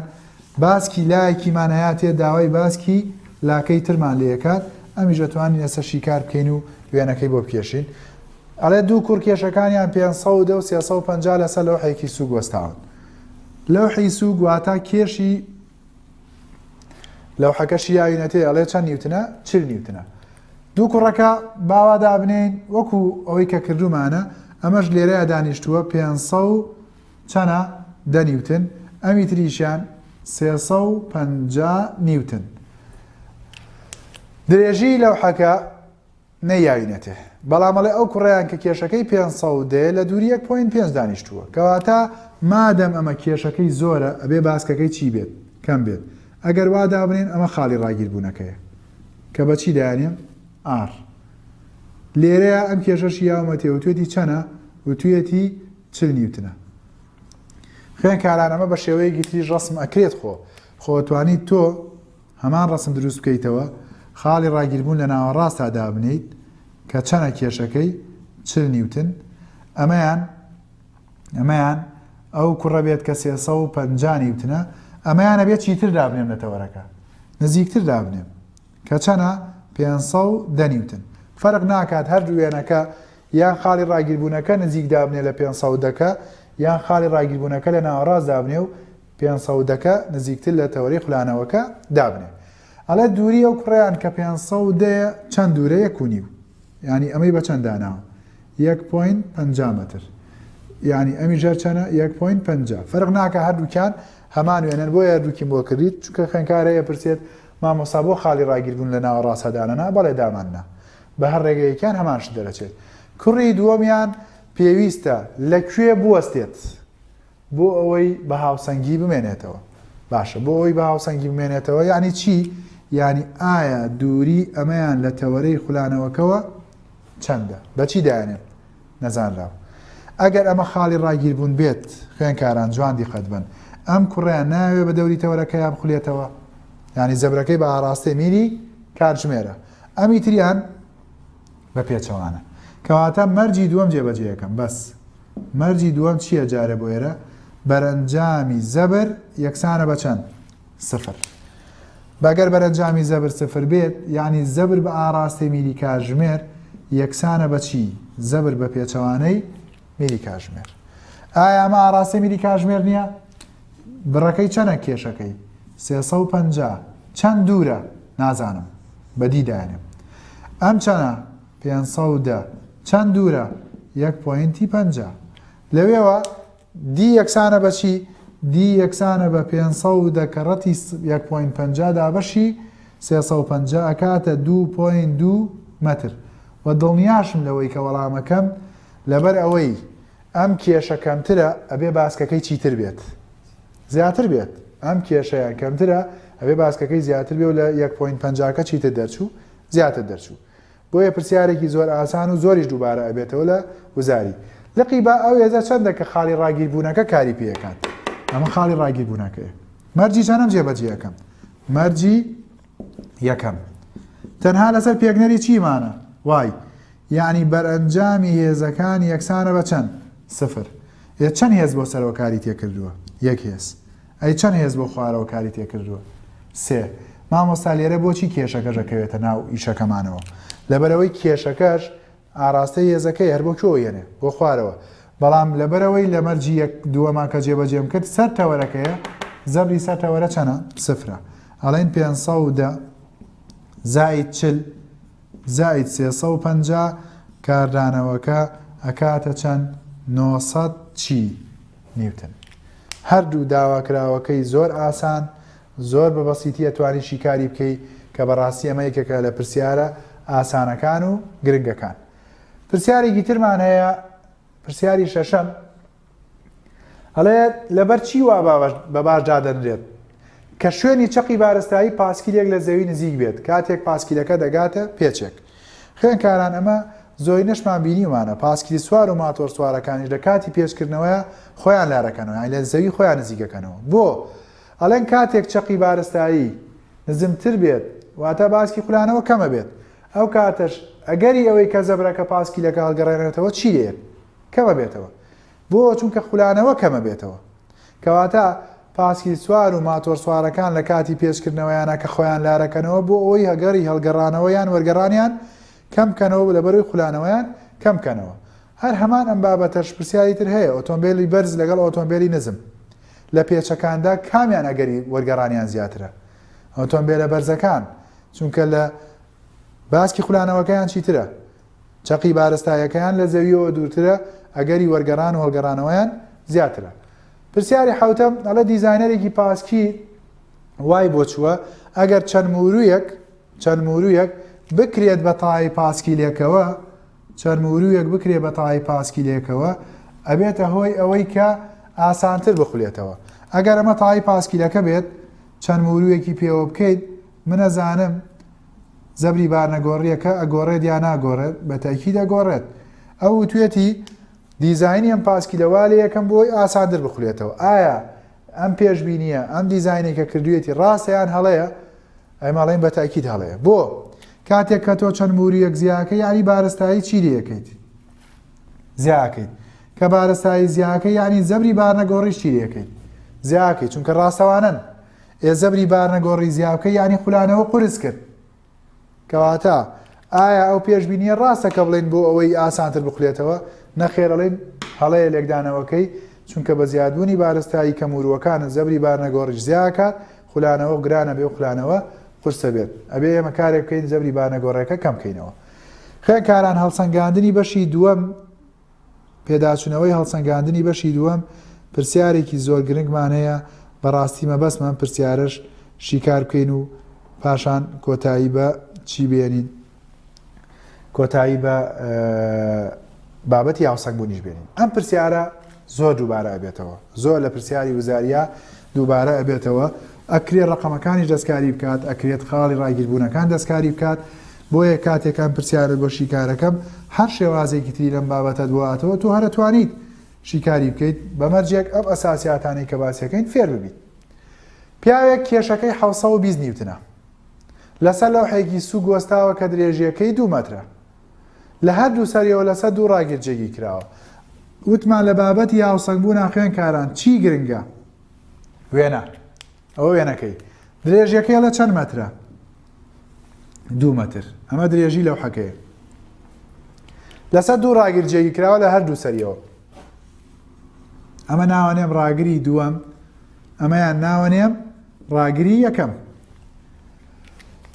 باسکی لایەکیمان هەیە داوای باسکی لاکەی ترمان لێکات ئەمیژە توانین ئێستا شیکار بکەین و وێنەکەی بۆ بکێشین ئەڵێ دوو کوڕ کێشەکانیان 500 و 350 لەسەر لەوحەیەکی سووک وەستاون. لەوحی سووک واتە کێشی لەوحەکەشی یاوینەتێ ئەڵێ چەند نیوتنە 40 نیوتنە. دوو کوڕەکە باوا دابنین وەکو ئەوەی کە کردومانە ئەمەش لێرەیە دانیشتووە 500 چەنە 10 نیوتن ئەمی تریشیان 350 نیوتن. درێژی لەوحەکە نەیاوینەتێ بەڵام ئەڵێ ئەو کوڕیان کە کێشەکەی 500 لە دووری 1.5 دانیشتووە کەواتە مادەم ئەمە کێشەکەی زۆرە ئەبێ باسکەکەی چی بێت کەم بێت. ئەگەر وا دابنین ئەمە خاڵی ڕاگیربوونەکەیە کە بەچی دایانێم ئار لێرەیە ئەم کێشەشی یاومەتێ و توێتی چەنە و توێتی 40 نیوتنە. خوێنکاران ئەمە بە شێوەیەکی تریش ڕسم ئەکرێت خۆتوانیت تۆ هەمان ڕسم دروست بکەیتەوە خاڵی ڕاگیربوون لە ناوەڕاستدا دابنیت کە چەنە کێشەکەی 40 نیوتن ئەمەیان ئەو کوڕە بێت کە 350 نیوتنە ئەمەیانە بێت چیتر دابنێم لە تەوەرەکە نزیکتر دابنێم کە چەنە 510 نیوتن. فەرق ناکات هەردوو وێنەکە یان خاڵی ڕاگیربوونەکە نزیک دابنێ لە 500 یان خاڵی ڕاگیربوونەکە لە ناوەڕاست دابنێ و 500 نزیکتر لە تەوەری خولانەوەکە دابنێ. ئەڵێ دووری ئەو کوڕیان کە 500 چەند دوورە 1.5 ینی ئەمەی بە چەند داناوە 1.50 متر ینی ئەمی ژەر چەنە 1.50 فەرق ناکە هەردووکیان هەمان وێنن بۆ یاردووکی بۆ کردیت چونکە خوێنکارەیە پرسێت مامۆستا بۆ خاڵی ڕاگیربوون لە ناوەڕاست هەدانەنا بەڵێ داماننا بە هەر ڕێگەیەکیان هەمانش دەرەچێت. کوڕی دووەمیان پێویستە لەکوێ بوەستێت بۆ ئەوەی بە هاوسەنگی بمێنێتەوە. باشە بۆ ئەوەی بە هاوسەنگی بمێنێتەوە یعنی چی؟ یعنی ئایا دووری ئەمەیان لە تەوەرەی خولانەوەکەوە چەندە بەچی دایانێن نەزانراوە. ئەگەر ئەمە خاڵی ڕاگیربوون بێت خوێنکاران جوان دیقەت بن ئەم کوڕیان ناوێ بە دەوری تەوەرەکەیان بخولێتەوە ینی زەبرەکەی بە ئاراستەی میری کاتژمێرە ئەمی تریان بە پێچەوانە کەواتە مەرجی دووەم جێبەجێیەکەم بەس مەرجی دووەم چییە جارە بۆ ئێرە بەرەنجامی زەبر یەکسانە بە چەند 0 بەگەر بەرەنجامی زەبر 0 بێت یعنی زەبر بە ئاراستەی میری کاتژمێر یەکسانە بە چی زەبر بە پێچەوانەی میری کاتژمێر. ئایا ئەمە ئاراستەی میری کاتژمێر نییە؟ بڕەکەی چەنە کێشەکەی 350 چەند دوورە نازانم بەدی دایانێم ئەم چەنە 510 چەند دوورە 1.50 لەوێوە دی یەکسانە بە چی دی یەکسانە بە 500 کە ڕەتی 1.50 دابەشی 350 ئەکاتە 2.2 متر و دڵنیاشم لەوەی کە وەڵامەکەم لەبەر ئەوەی ئەم کێشە کەمترە ئەبێ باسکەکەی چیتر بێت زیاتر بێت ئەم کێشەیان کەمترە ئەبێ باسکەکەی زیاتر بێ و لە 1.50 چیتر دەرچوو زیاتر دەرچوو. بۆیە پرسیارێکی زۆر ئاسان و زۆریش دووبارە ئەبێتەوە لە وزاری لقی بە ئەو هێزە چەندە کە خاڵی ڕاگیربوونەکە کاری پێەکات ئەمە خاڵی ڕاگیربوونەکەیە. مەرجی چەندەم جێبەجێ یەکەم مەرجی یەکەم تەنها لەسەر پێکنەری چیمانە وای یعنی بەرئەنجامی هێزەکان یەکسانە بە چەند 0 چەند هێز بۆ سەرەوە کاری تێکردووە یەک هێز ئەی چەند هێز بۆ خوارەوە کاری تێکردووە 3 مامۆستا لێرە بۆچی کێشەکەش ئەکەوێتە ناو ئیشەکەمانەوە لەبەرەوەی کێشەکەش ئاراستەی هێزەکەی هەر بۆ کۆ یێنێ بۆ خوارەوە بەڵام لەبەرەوەی لە مەرجی دووەمان کە جێبەجێم کرد سەر تەوەرەکەیە زەبری سەر تەوەرە چەنە 0 ئەڵێن 510 زائید 40 زائید 350 کاردانەوەکە ئەکاتە چەند 900 چی نیوتن. هەردوو داواکراوەکەی زۆر ئاسان زۆر بە بەسیتی ئەتوانی شیکاری بکەی کە بەڕاستی ئەمە یەکێکە لە پرسیارە ئاسانەکان و گرنگەکان. پرسیارێکی ترمان هەیە پرسیاری شەشەم ئەڵێ لەبەر چی وا بە باش دادەنرێت کە شوێنی چەقی بارستایی پاسکیلێک لە زەوی نزیک بێت کاتێک پاسکیلەکە دەگاتە پێچێک. خوێنکاران ئەمە زۆری نەشمان بینیمانە پاسکیلی سوار و ماتۆر سوارەکانیش لە کاتی پێچکردنەوەیە خۆیان لارەکەنەوە لە زەوی خۆیان نزیکەکەنەوە بۆ ئەڵێن کاتێک چەقی بارستایی نزمتر بێت واتە باسکی خولانەوە کەمە بێت ئەو کاتەش ئەگەری ئەوەی کە زەبرەکە پاسکیلەکە هەڵگەڕێنێتەوە چی لێت کەمە بێتەوە بۆ چونکە خولانەوە کەمە بێتەوە کەواتە پاسکی سوار و ماتۆر سوارەکان لە کاتی پێچکردنەوەیانە کە خۆیان لارەکەنەوە بۆ ئەوەی هەگەری هەڵگەڕانەوەیان وەرگەڕانیان کەم بکەنەوە لەبەروی خولانەوەیان کەم بکەنەوە هەر هەمان ئەم بابەتەش پرسیاری تر هەیە ئۆتۆمبیلی بەرز لەگەڵ ئۆتۆمبیلی نزم لە پێچەکاندا کامیان ئەگەری وەرگەڕانیان زیاترە ئۆتۆمبیلە بەرزەکان چونکە لە باسکی خولانەوەکەیان چیترە چەقی بارستایەکەیان لە زەویەوە دوورترە ئەگەری وەرگەڕان و هەڵگەڕانەوەیان زیاترە پرسیاری حوتەم ئەڵە دیزاینەرێکی پاسکی وای بۆ چووە ئەگەر چەند مورویەک بکرێت بە تای پاسکیلێکەوە چەند مورویەک بکرێت بە تای پاسکیلێکەوە ئەبێتە هۆی ئەوەی کە ئاسانتر بخولێتەوە ئەگەر ئەمە تای پاسکیلەکە بێت چەند مورویەکی پێوە بکەیت منەزانم زەبری بارنەگۆڕیەکە ئەگۆڕێت یا ناگۆڕێت بە تاکید ئەگۆڕێت ئەو توێتی دیزاینی ئەم پاسکی لەوالە یەکەم بۆی ئاساندر بخولێتەوە ئایا ئەم پێشبینیە ئەم دیزاینێک کە کردوێتی ڕاستیان هەڵەیە ئەماڵێن بە تاکید هەڵەیە بۆ کاتێک کە تۆ چەند مورویەک زیاکە یانی بارستایی چی لەکەیت زیاکەیت کە بارستایی زیاکە یانی زەبری بارنەگۆڕی چی لەکەیت زیاکەیت چونکە ڕاستەوانن زەبری بارنەگۆڕی زیاکە یانی خولانەوە قورس کرد کەواتە ئایا ئەو پێشبینیە ڕاستە کە بڵێن بۆ ئەوەی ئاسانتر بخولێتەوە نەخێرەڵێن هەڵەیە لێکدانەوەکەی چونکە بە زیادبوونی بارستایی کە موروەکانت زەبری بارنەگۆڕیش زیاکات خولانەوە گرانە بێ و خولانەوە قورسە بێت ئەبێ ئێمە کارێک بکەین زەبری بارنەگۆڕەکە کەم بکەینەوە خوێنکاران هەڵسەنگاندنی بەشی دووەم پێداچوونەوەی هەڵسەنگاندنی بەشی دووەم پرسیارێکی زۆر گرنگمان هەیە بەڕاستی مەبەستمان پرسیارش شیکار بکەین و پاشان کۆتایی بە چی بێنین کۆتایی بە بابەتی هاوسەنگبوونیش بێنین ئەم پرسیارە زۆر دووبارە ئەبێتەوە زۆر لە پرسیاری وزاریە دووبارە ئەبێتەوە ئەکرێت ڕقەمەکانیش دەستکاری بکات ئەکرێت خاڵی ڕاگیربوونەکان دەستکاری بکات بۆیە کاتێکان پرسیارت بۆ شیکارەکەم هەر شێوازێکی تری لەم بابەتە دواتەوە تو هەرە توانیت شیکاری بکەیت بەمەرجێک ئەم ئەساسیاتانەی کە باسیەکەین فێر ببیت پیاوێک کێشەکەی 720 نیوتنە لەسەر لەوحەیەکی سووک وەستاوە کە درێژیەکەی 2 مەترە لە هەردوو سەریەوە لەسەر دوو ڕاگیرجێکی کراوە وتمان لە بابەتی هاوسەنگبوون خوێنکاران چی گرنگە وێنە ئەوە وێنەکەی درێژیەکەی لە چەند مەترە 2 مەتر ئەمە درێژی لەوحەکەیە لەسەر دوو ڕاگیرجێکی کراوە لە هەردوو سەریەوە ئەمە ناوەنێم ڕاگری دووەم ئەمەیان ناوەنێم ڕاگری یەکەم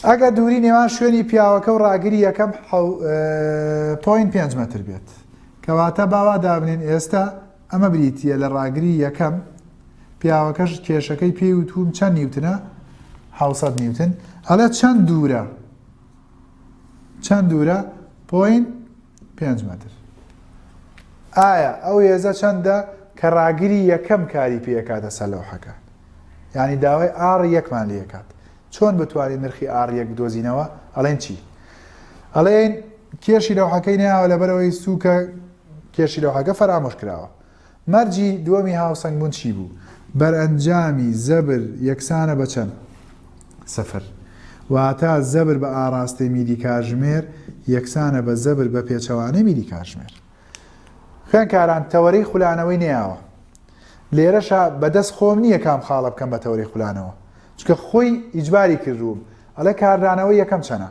ئەگەر دووری نێوان شوێنی پیاوەکە و ڕاگری یەکەم 0.5 مەتر بێت کەواتە باوا دابنێن ئێستا ئەمە بریتیە لە ڕاگری یەکەم پیاوەکەش کێشەکەی پێی وتوم چەند نیوتنە 700 نیوتن ئەڵێ چەند دوورە 0.5 مەتر ئایا ئەو هێزە چەندە کە ڕاگری یەکەم کاری پێکاتە سەر لەوحەکە یعنی داوای ئاڕ یەکمان لێ کات چۆن بتوانین نرخی ئاڕ یەک بدۆزینەوە ئەڵێن چی ئەڵێن کێشی لەوحەکەی ناوە لەبەرەوەی سووکە کێشی لەوحەکە فەرامۆش کراوە مەرجی دووەمی هاوسەنگبوون چی بوو بەرئەنجامی زەبر یەکسانە بە چەند 0 واتە زەبر بە ئاڕاستەی میری کاتژمێر یەکسانە بە زەبر بە پێچەوانەی میری کاتژمێر خوێنکاران تەوەرەی خولانەوەی نێیاوە لێرەشە بەدەست خۆم نییە کام خاڵە بکەم بە تەوەرەی خولانەوە چکە خۆی ئیجباری کردووم ئەڵێ کاردانەوەی یەکەم چەنە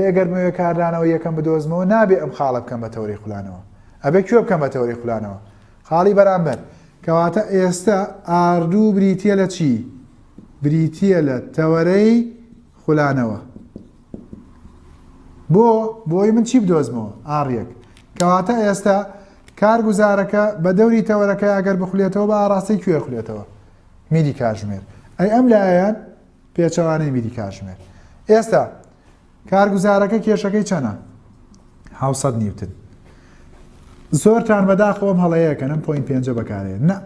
ئەگەر موێ کاردانەوەی یەکەم بدۆزمەوە نابێ ئەم خاڵە بکەم بە تەوەرەی خولانەوە ئەبێ کوێ بکەم بە تەوەرەی خولانەوە خاڵی بەرامبەر کەواتە ئێستا ئاردوو بریتیە لە چی بریتیە لە تەوەرەی خولانەوە بۆی من چی بدۆزمەوە ئاڕیەک کەواتە ئێستا کارگوزارەکە بە دەوری تەوەرەکە ئەگەر بخولێتەوە بە ئاڕاستی کوێ خولێتەوە میری کاتژمێر ئەی ئەم لایەن پێچەوانەی میری کاتژمێر ئێستا کارگوزارەکە کێشەکەی چەنە 700 نیوتن زۆرتان بەداخەوەم هەڵەیەکەنم 0.5 بەکارێن نە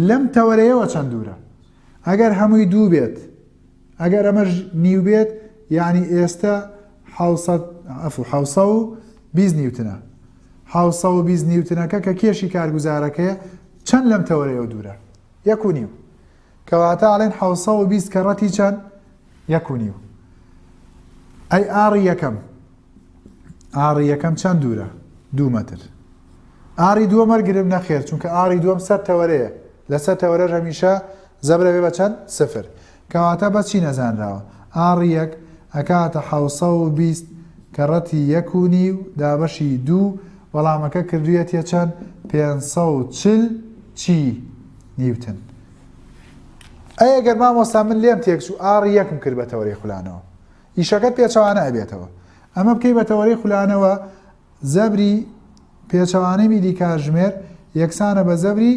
لەم تەوەرەیەوە چەند دوورە ئەگەر هەمووی دوو بێت ئەگەر ئەمەش نیو بێت یعنی ئێستا 720 نیوتنە 720 نیوتنەکە کە کێشی کارگوزارەکەیە چەند لەم تەوەرەیەوە دوورە 1.5 کەواتە ئاڵێن 720 کە ڕەتی چەند 1.5 ئەی ئاڕی یەکەم چەند دوورە 2 مەتر ئاڕی دووەم وەرگرم نەخێر چونکە ئاڕی دووەم سەر تەوەرەیە لەسەر تەوەرەش هەمیشە زەبرە بێ بە چەند 0 کەواتە بە چی نەزانراوە ئاڕی یەک ئەکاتە 720 کە ڕەتی 1.5 دابەشی 2 وەڵامەکە کردوویەتە چەند 540 چی نیوتن. ئەی ئەگەر مامۆستا من لێم تێکچوو ئاڕی یەکم کرد بە تەوەری خولانەوە ئیشەکەت پێچەوانە ئەبێتەوە. ئەمە بکەی بە تەوەری خولانەوە زەبری پێچەوانەی میلی کاتژمێر یەکسانە بە زەبری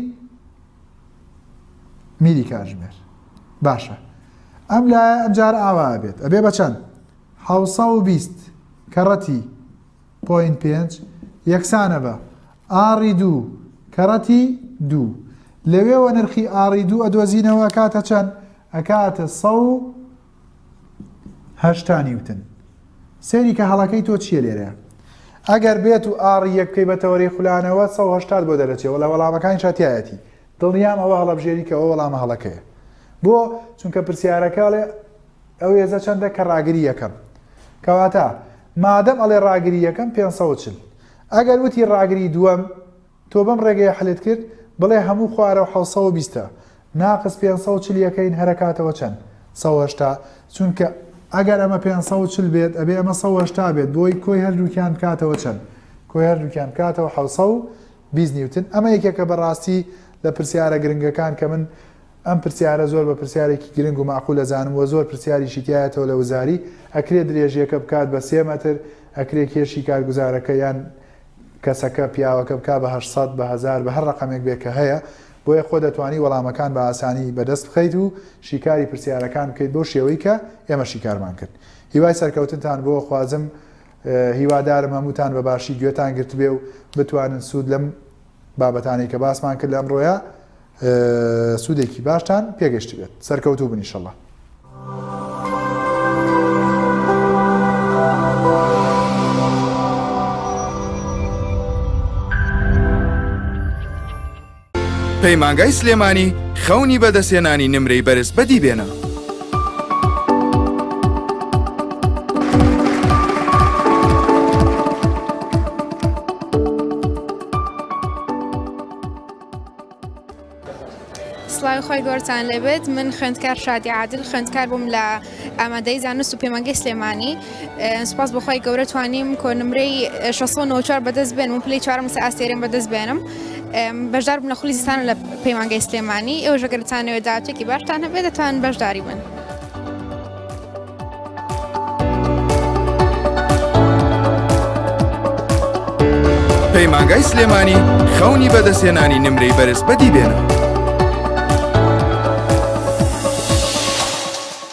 میلی کاتژمێر. باشە ئەم لایە ئەمجار ئاوا بێت ئەبێ بە چەند 720 کەڕەتی 0.5 یەکسانە بە ئاڕی 2 کەڕەتی 2 لەوێوە نرخی ئاڕی 2 ئەدۆزینەوە ئەکاتە چەند ئەکاتە 180 نیوتن. سێری کە هەڵەکەی تۆ چییە لێرە؟ ئەگەر بێت و ئاڕی یەکەی بە تەوەری خولانەوە 180 بۆ دەرەچێەوە لە وەڵامەکانی شاتیایەتی دڵنیام ئەوە هەڵەبژێری کە ئەوە وەڵامە هەڵەکەیە. بۆ چونکە پرسیارەکە ئەڵێ ئەو هێزە چەندە کە ڕاگری یەکەم کەواتە مادەم ئەڵێ ڕاگری یەکەم 540 ئەگەر وتی ڕاگری دووەم تۆ بەم ڕێگەیە حلت کرد بڵێ هەموو خوارە و 720 ناقص 540 یەکەین هەرەکاتەوە چەند 180 چونکە ئەگەر ئەمە 540 بێت ئەبێ ئەمە 180 بێت بۆی کۆی هەردووکیان بکاتەوە چەند کۆی هەردووکیان بکاتەوە 720 نیوتن. ئەمە یەکێکە بەڕاستی لە پرسیارە گرنگەکان کە من ئەم پرسیارە زۆر بە پرسیارێکی گرنگ و معقول دەزانم و زۆر پرسیاریشی تایەتەوە لە وزاری ئەکرێت درێژیەکە بکات بە 3 مەتر ئەکرێت کێشی کارگوزارەکە یان کەسەکە پیاوەکە بکات بە 800 بە 1000 بە هەر ڕقمێک بێت کە هەیە بۆیە خۆ دەتوانی وەڵامەکان بە ئاسانی بەدەست بخەیت و شیکاری پرسیارەکان بکەیت بۆ شێوەی کە ئێمە شیکارمان کرد. هیوای سەرکەوتنتان بۆ خوازم هیوادارم هەمووتان بە باشی گوێتان گرت بێ و بتوانن سوود لەم بابەتانی کە باسمان کرد لەم ڕۆیە سوودێکی باشتان پێگەشت بێت. سەرکەوتوو بن ئینشەڵڵا. پەیمانگای سلێمانی خەونی بەدەستێنانی نمرەی بەرز بەدی بێنە. سڵاوی خۆی گۆرتان لەبێت. من خوێندکار شادی عادل خوێندکار بووم لە ئامادەی زانست و پەیمانگای سلێمانی. سوپاس بەخۆی گەورە توانیم کۆنمرەی 694 بەدەست بێنم و پلەی 4 مەسە ئاستێرێن بەدەست بێنم. بەشدار بوون لە خولی زستانە لە پەیمانگای سلێمانی. ئێوە ژەگەرتانەوێت داواتێکی باشتان هەبێت دەتوانن بەشداری بن. پەیمانگای سلێمانی خەونی بەدەستێنانی نمرەی بەرز بەدی بێنە.